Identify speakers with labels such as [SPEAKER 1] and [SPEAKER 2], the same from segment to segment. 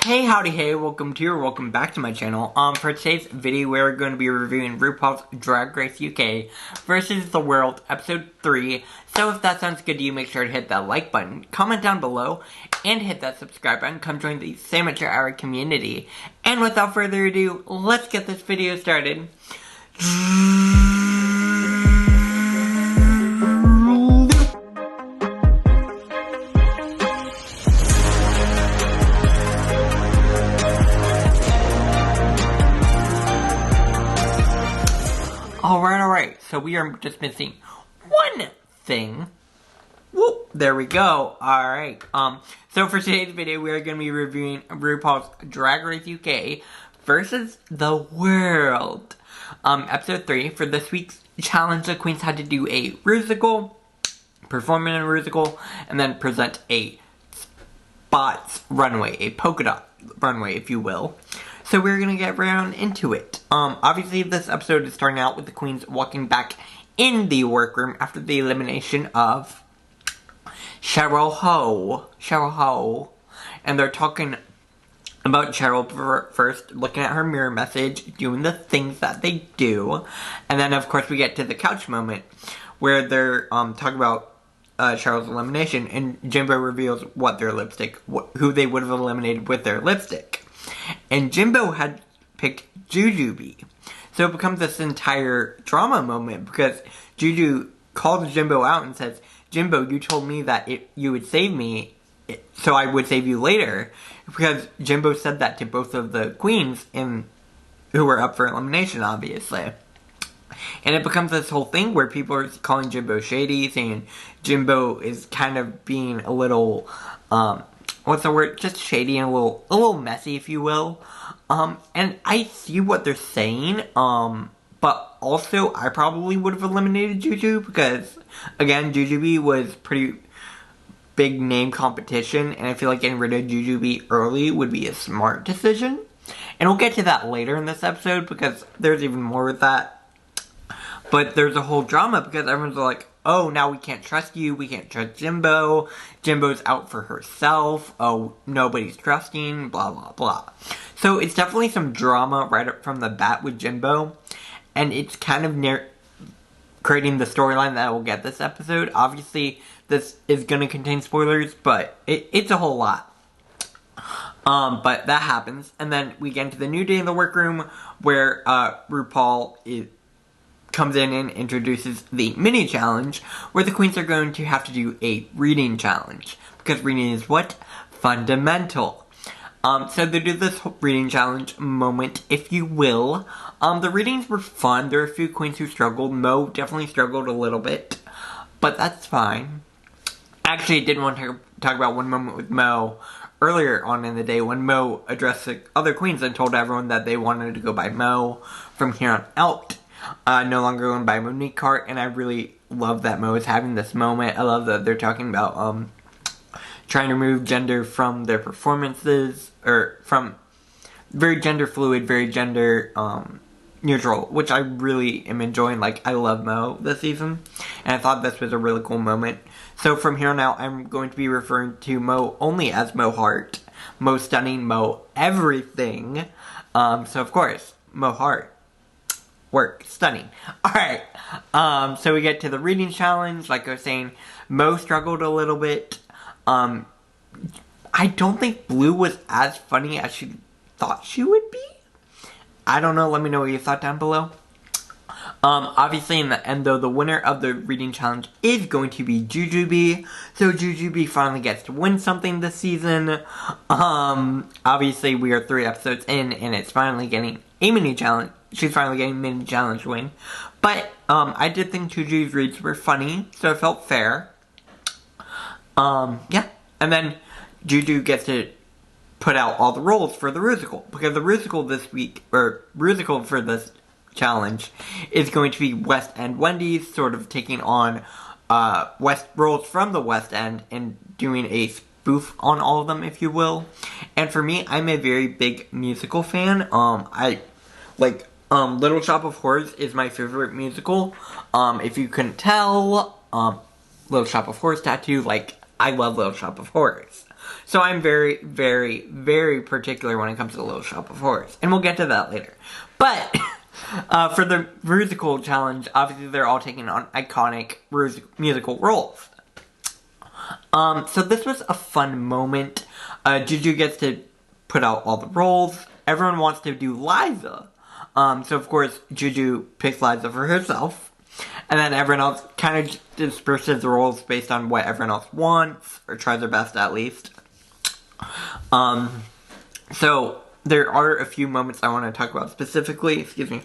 [SPEAKER 1] Hey, howdy, hey, welcome back to my channel. For today's video, we're going to be reviewing RuPaul's Drag Race UK versus the World, episode 3. So if that sounds good to you, make sure to hit that like button, comment down below, and hit that subscribe button. Come join the Sandwich Hour community. And without further ado, let's get this video started. Alright, so we are just missing one thing. Whoop, there we go. Alright, so for today's video, we are going to be reviewing RuPaul's Drag Race UK versus the World. Episode 3, for this week's challenge, the queens had to do a Rhythmical, perform in a Rhythmical, and then present a spots runway, a polka dot runway, if you will. So we're gonna get right into it. Obviously this episode is starting out with the queens walking back in the workroom after the elimination of Cheryl Ho. And they're talking about Cheryl first, looking at her mirror message, doing the things that they do. And then of course we get to the couch moment where they're talking about Cheryl's elimination, and Jimbo reveals what their lipstick, who they would have eliminated with their lipstick. And Jimbo had picked Juju. So it becomes this entire drama moment because Juju calls Jimbo out and says, Jimbo, you told me that you would save me, so I would save you later. Because Jimbo said that to both of the queens who were up for elimination, obviously. And it becomes this whole thing where people are calling Jimbo shady, saying Jimbo is kind of being a little, what's the word? Just shady and a little messy, if you will. And I see what they're saying, but also I probably would have eliminated Juju because, again, Jujubee was pretty big name competition, and I feel like getting rid of Jujubee early would be a smart decision. And we'll get to that later in this episode because there's even more with that. But there's a whole drama because everyone's like, oh, now we can't trust you, we can't trust Jimbo, Jimbo's out for herself, oh, nobody's trusting, blah, blah, blah. So it's definitely some drama right up from the bat with Jimbo, and it's kind of creating the storyline that we'll get this episode. Obviously, this is going to contain spoilers, but it's a whole lot. But that happens, and then we get into the new day in the workroom, where RuPaul comes in and introduces the mini challenge, where the queens are going to have to do a reading challenge, because reading is what? Fundamental. So they do this reading challenge moment, if you will. The readings were fun. There were a few queens who struggled. Mo definitely struggled a little bit, but that's fine. Actually, I did want to talk about one moment with Mo earlier on in the day when Mo addressed the other queens and told everyone that they wanted to go by Mo from here on out. No longer going by Monique Cart, and I really love that Mo is having this moment. I love that they're talking about trying to remove gender from their performances, or from very gender fluid, very gender neutral, which I really am enjoying. Like, I love Mo this season, and I thought this was a really cool moment. So from here on out, I'm going to be referring to Mo only as Mo Heart, Mo Stunning, Mo Everything. So of course, Mo Heart. Work. Stunning. Alright, so we get to the reading challenge. Like I was saying, Mo struggled a little bit. I don't think Blue was as funny as she thought she would be. I don't know, let me know what you thought down below. Obviously in the end though, the winner of the reading challenge is going to be Jujubee. So Jujubee finally gets to win something this season. Obviously we are 3 episodes in, and it's finally getting a mini challenge. She's finally getting a mini challenge win. But, I did think Juju's reads were funny, so it felt fair. Yeah. And then Juju gets to put out all the roles for the Rhythmical. Because the Rhythmical this week, or Rhythmical for this challenge, is going to be West End Wendy's, sort of taking on, roles from the West End and doing a spoof on all of them, if you will. And for me, I'm a very big musical fan. Little Shop of Horrors is my favorite musical. If you couldn't tell, Little Shop of Horrors tattoo, I love Little Shop of Horrors. So I'm very, very, very particular when it comes to the Little Shop of Horrors. And we'll get to that later. But for the musical challenge, obviously they're all taking on iconic musical roles. So this was a fun moment. Juju gets to put out all the roles. Everyone wants to do Liza. So of course, Juju picks Liza for herself. And then everyone else kind of disperses the roles based on what everyone else wants, or tries their best at least. So there are a few moments I want to talk about specifically, excuse me,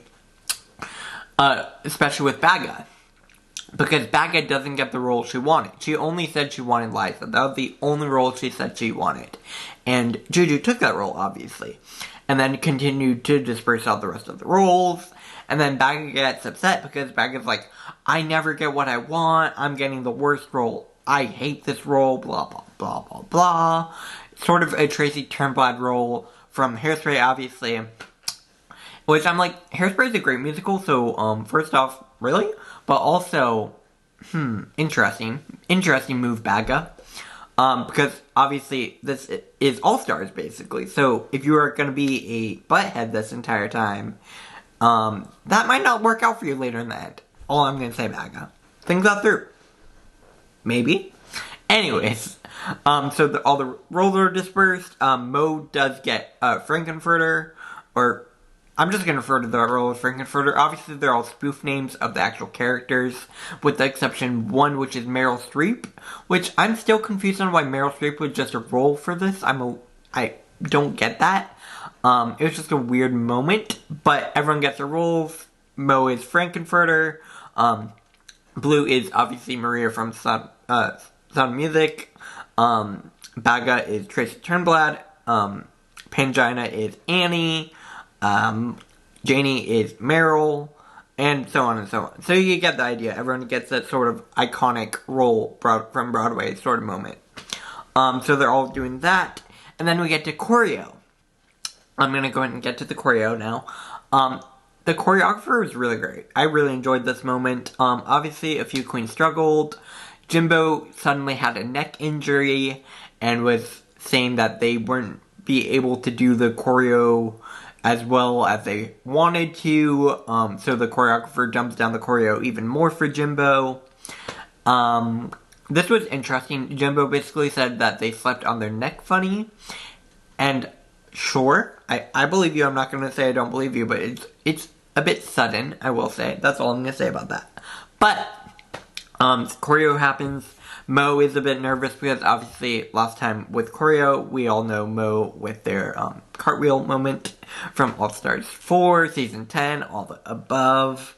[SPEAKER 1] especially with Baga. Because Baga doesn't get the role she wanted. She only said she wanted Liza. That was the only role she said she wanted. And Juju took that role, obviously. And then continued to disperse out the rest of the roles. And then Baga gets upset because Baga's like, I never get what I want. I'm getting the worst role. I hate this role. Blah, blah, blah, blah, blah. Sort of a Tracy Turnblad role from Hairspray, obviously. Which I'm like, Hairspray is a great musical, so, first off, really? But also, interesting. Interesting move, Baga. Because, obviously, this is All-Stars, basically. So, if you are going to be a butthead this entire time, that might not work out for you later in the end. All I'm going to say, Baga. Think that through. Maybe. Anyways, so all the roles are dispersed. Mo does get Frankenfurter, or I'm just going to refer to the role of Frankenfurter. Obviously, they're all spoof names of the actual characters, with the exception one, which is Meryl Streep, which I'm still confused on why Meryl Streep was just a role for this. I don't get that. It was just a weird moment, but everyone gets their roles. Mo is Frankenfurter. Blue is obviously Maria from Sound of Music. Baga is Tracy Turnblad. Pangina is Annie. Janie is Meryl, and so on and so on. So you get the idea. Everyone gets that sort of iconic role from Broadway sort of moment. So they're all doing that. And then we get to Choreo. I'm going to go ahead and get to the Choreo now. The choreographer was really great. I really enjoyed this moment. Obviously, a few queens struggled. Jimbo suddenly had a neck injury and was saying that they weren't be able to do the choreo as well as they wanted to, so the choreographer dumps down the choreo even more for Jimbo. This was interesting. Jimbo basically said that they slept on their neck funny, and sure, I believe you. I'm not going to say I don't believe you, but it's a bit sudden, I will say. That's all I'm going to say about that. But, choreo happens. Mo is a bit nervous because obviously last time with Choreo, we all know Mo with their cartwheel moment from All Stars 4, Season 10, all the above.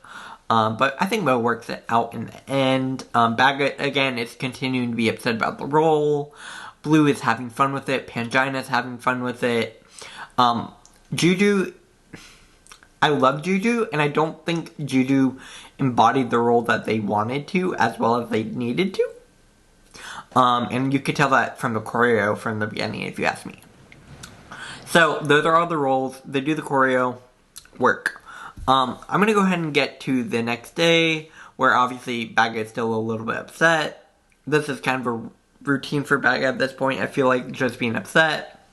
[SPEAKER 1] But I think Mo works it out in the end. Baga, again, is continuing to be upset about the role. Blue is having fun with it. Pangina is having fun with it. Juju, I love Juju, and I don't think Juju embodied the role that they wanted to as well as they needed to. And you could tell that from the choreo from the beginning, if you ask me. So, those are all the roles. They do the choreo. Work. I'm going to go ahead and get to the next day, where obviously Baga is still a little bit upset. This is kind of a routine for Baga at this point. I feel like just being upset.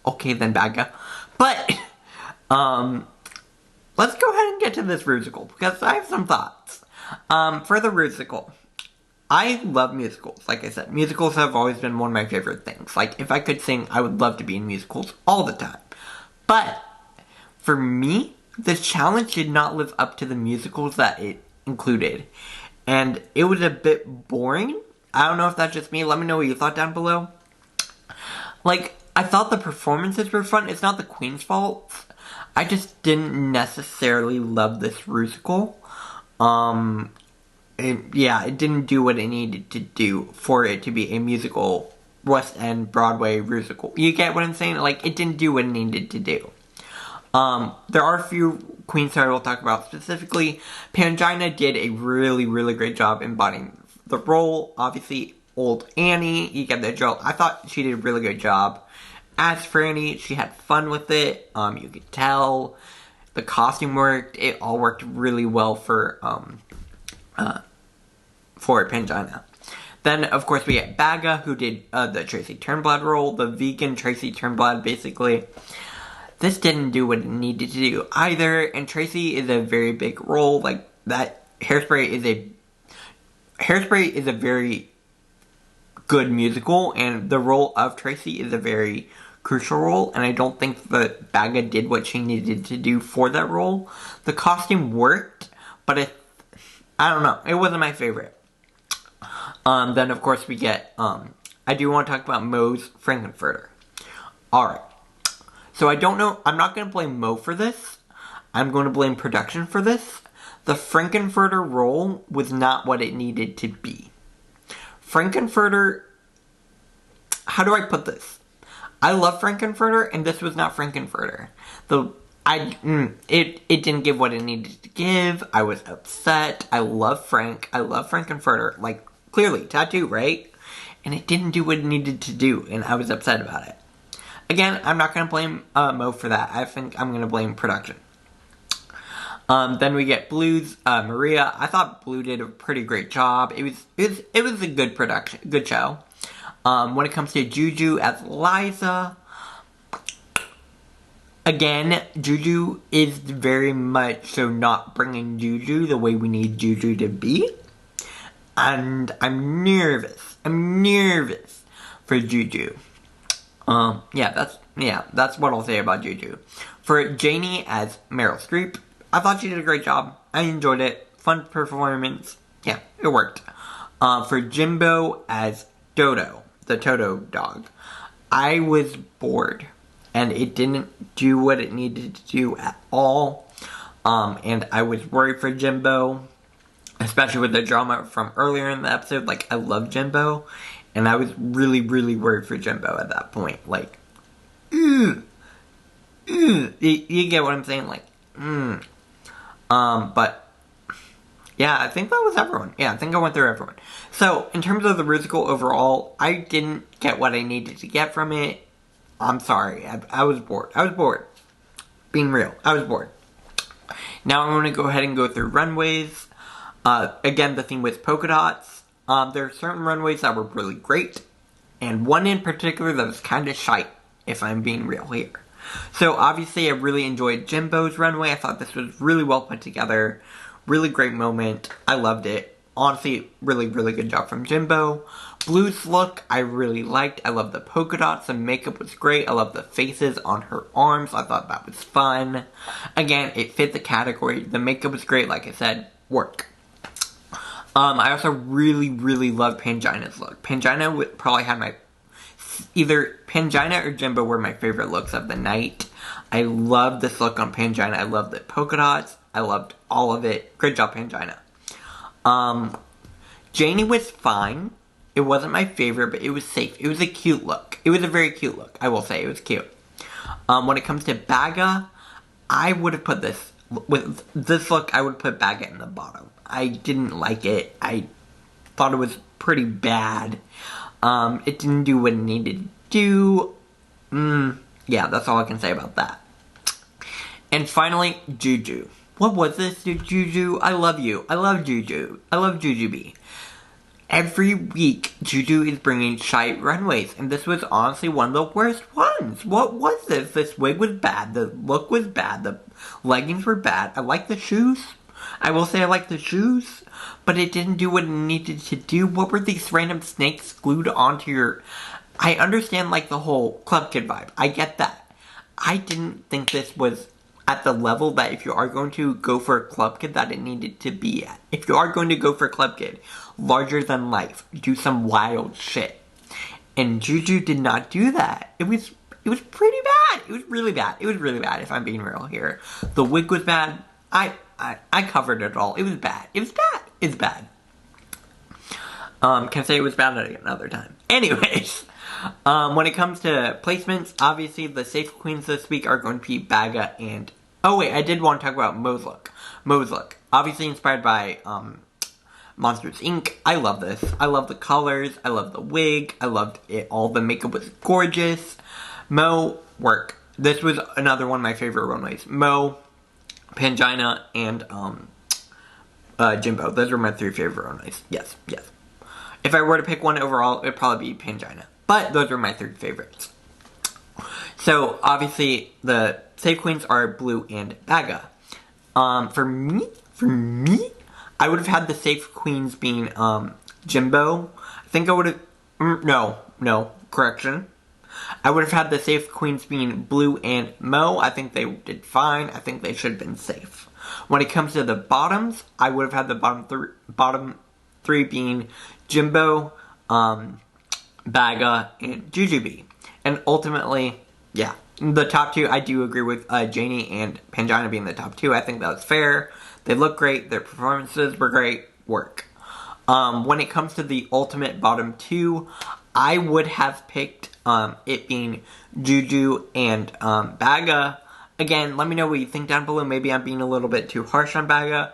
[SPEAKER 1] Okay, then Baga. But, let's go ahead and get to this musical, because I have some thoughts. For the musical, I love musicals. Like I said, musicals have always been one of my favorite things. Like, if I could sing, I would love to be in musicals all the time. But, for me, the challenge did not live up to the musicals that it included. And it was a bit boring. I don't know if that's just me. Let me know what you thought down below. Like, I thought the performances were fun. It's not the Queen's fault. I just didn't necessarily love this musical. It didn't do what it needed to do for it to be a musical, West End, Broadway musical. You get what I'm saying? Like, it didn't do what it needed to do. There are a few queens that I will talk about specifically. Pangina did a really, really great job embodying the role. Obviously, old Annie, you get the joke. I thought she did a really good job. As Franny, she had fun with it. You could tell. The costume worked. It all worked really well for Pangina. Then, of course, we get Baga, who did the Tracy Turnblad role, the vegan Tracy Turnblad, basically. This didn't do what it needed to do either, and Tracy is a very big role, like, that Hairspray is a very good musical, and the role of Tracy is a very crucial role, and I don't think that Baga did what she needed to do for that role. The costume worked, but I don't know, it wasn't my favorite. Then, of course, we get, I do want to talk about Moe's Frankenfurter. Alright. So, I don't know, I'm not going to blame Moe for this. I'm going to blame production for this. The Frankenfurter role was not what it needed to be. Frankenfurter, how do I put this? I love Frankenfurter, and this was not Frankenfurter. It didn't give what it needed to give. I was upset. I love Frank. I love Frankenfurter. Like, clearly, tattoo, right? And it didn't do what it needed to do, and I was upset about it. Again, I'm not going to blame Moe for that. I think I'm going to blame production. Then we get Blue's Maria. I thought Blue did a pretty great job. It was a good production, good show. When it comes to Juju as Liza, again, Juju is very much so not bringing Juju the way we need Juju to be. And I'm nervous. I'm nervous for Juju. That's what I'll say about Juju. For Janie as Meryl Streep, I thought she did a great job. I enjoyed it. Fun performance. Yeah, it worked. For Jimbo as Dodo, the Toto dog, I was bored. And it didn't do what it needed to do at all. And I was worried for Jimbo. Especially with the drama from earlier in the episode. Like, I love Jimbo. And I was really, really worried for Jimbo at that point. Like, you get what I'm saying? Like, But, yeah, I think that was everyone. Yeah, I think I went through everyone. So, in terms of the musical overall, I didn't get what I needed to get from it. I'm sorry. I was bored. I was bored. Being real. I was bored. Now I'm going to go ahead and go through Runways. Again, the theme was polka dots. There are certain runways that were really great. And one in particular that was kind of shite, if I'm being real here. So, obviously, I really enjoyed Jimbo's runway. I thought this was really well put together. Really great moment. I loved it. Honestly, really, really good job from Jimbo. Blue's look, I really liked. I love the polka dots. The makeup was great. I love the faces on her arms. I thought that was fun. Again, it fit the category. The makeup was great. Like I said, work. I also really, really loved Pangina's look. Pangina probably had either Pangina or Jimbo were my favorite looks of the night. I loved this look on Pangina. I loved the polka dots. I loved all of it. Great job, Pangina. Janie was fine. It wasn't my favorite, but it was safe. It was a cute look. It was a very cute look, I will say. It was cute. When it comes to Baga, I would have put this, with this look, I would put Baga in the bottom. I didn't like it. I thought it was pretty bad. It didn't do what it needed to do. Yeah, that's all I can say about that. And finally, Juju. What was this, Juju? I love you. I love Juju. I love Jujubee. Every week, Juju is bringing shite runways, and this was honestly one of the worst ones. What was this? This wig was bad. The look was bad. The leggings were bad. I like the shoes. I will say I like the shoes, but it didn't do what it needed to do. What were these random snakes glued onto your... I understand, like, the whole Club Kid vibe. I get that. I didn't think this was at the level that if you are going to go for a Club Kid that it needed to be at. If you are going to go for a Club Kid, larger than life, do some wild shit. And Juju did not do that. It was pretty bad. It was really bad. It was really bad, if I'm being real here. The wig was bad. I covered it all. It was bad. It was bad. It's bad. Can I say it was bad another time? Anyways, when it comes to placements, obviously the safe queens this week are going to be Baga and... Oh wait, I did want to talk about Moe's look. Moe's look. Obviously inspired by Monsters Inc. I love this. I love the colors. I love the wig. I loved it all. The makeup was gorgeous. Moe, work. This was another one of my favorite runways. Moe, Pangina, and Jimbo. Those were my three favorite runways. Yes, yes. If I were to pick one overall, it would probably be Pangina. But those are my 3 favorites. So, obviously, the safe queens are Blue and Baga. For me, I would have had the safe queens being, Jimbo. I think I would have, no, correction. I would have had the safe queens being Blue and Mo. I think they did fine. I think they should have been safe. When it comes to the bottoms, I would have had the bottom three being Jimbo, Baga, and Juju. And ultimately, yeah, the top 2, I do agree with Janie and Pangina being the top 2. I think that was fair. They look great. Their performances were great. Work. When it comes to the ultimate bottom 2, I would have picked it being Juju and Baga. Again, let me know what you think down below. Maybe I'm being a little bit too harsh on Baga.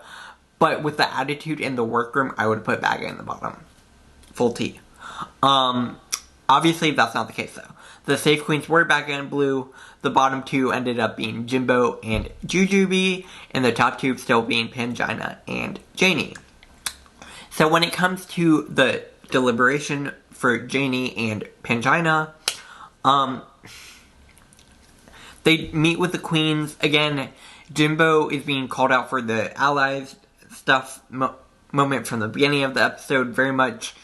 [SPEAKER 1] But with the attitude in the workroom, I would put Baga in the bottom. Full T. Obviously, that's not the case, though. The safe queens were Baga and Blue. The bottom 2 ended up being Jimbo and Juju, and the top 2 still being Pangina and Janie. So when it comes to the deliberation for Janie and Pangina, they meet with the queens. Again, Jimbo is being called out for the allies stuff moment from the beginning of the episode. Very much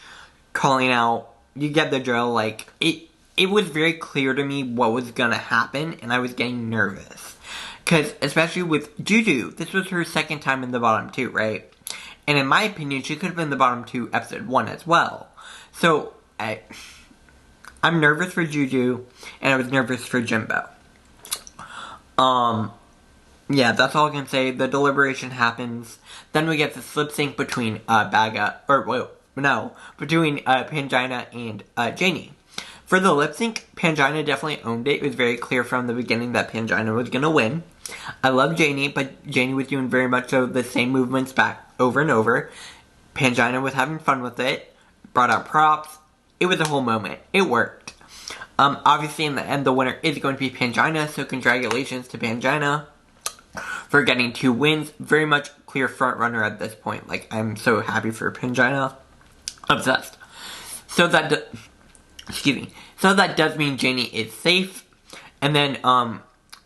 [SPEAKER 1] calling out. You get the drill. Like, it was very clear to me what was gonna happen, and I was getting nervous. Because, especially with Juju, this was her second time in the bottom 2, right? And in my opinion, she could have been the bottom 2 episode 1 as well. So, I'm nervous for Juju, and I was nervous for Jimbo. Yeah, that's all I can say. The deliberation happens. Then we get this lip sync between, between Pangina and Janie. For the lip sync, Pangina definitely owned it. It was very clear from the beginning that Pangina was gonna win. I love Janie, but Janie was doing very much so the same movements back over and over. Pangina was having fun with it, brought out props. It was a whole moment. It worked. Obviously, in the end, the winner is going to be Pangina, so congratulations to Pangina for getting 2 wins. Very much clear front runner at this point. Like, I'm so happy for Pangina. Obsessed. So that does mean Janie is safe. And then,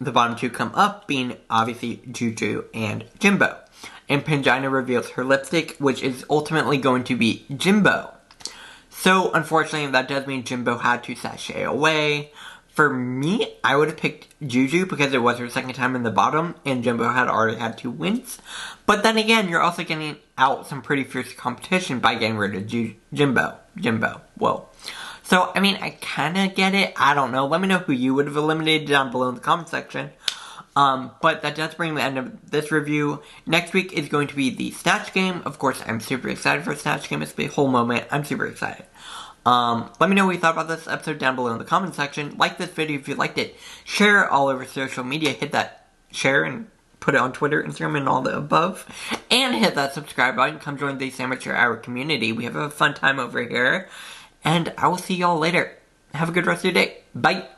[SPEAKER 1] the bottom 2 come up, being obviously Juju and Jimbo. And Pangina reveals her lipstick, which is ultimately going to be Jimbo. So, unfortunately, that does mean Jimbo had to sashay away. For me, I would have picked Juju because it was her second time in the bottom, and Jimbo had already had 2 wins. But then again, you're also getting out some pretty fierce competition by getting rid of Jimbo. Whoa. So, I mean, I kind of get it. I don't know. Let me know who you would have eliminated down below in the comment section. But that does bring the end of this review. Next week is going to be the Snatch Game. Of course, I'm super excited for Snatch Game. It's the whole moment. I'm super excited. Let me know what you thought about this episode down below in the comment section. Like this video if you liked it. Share it all over social media. Hit that share and put it on Twitter, Instagram, and all the above. And hit that subscribe button. Come join the Amateur Hour community. We have a fun time over here. And I will see y'all later. Have a good rest of your day. Bye.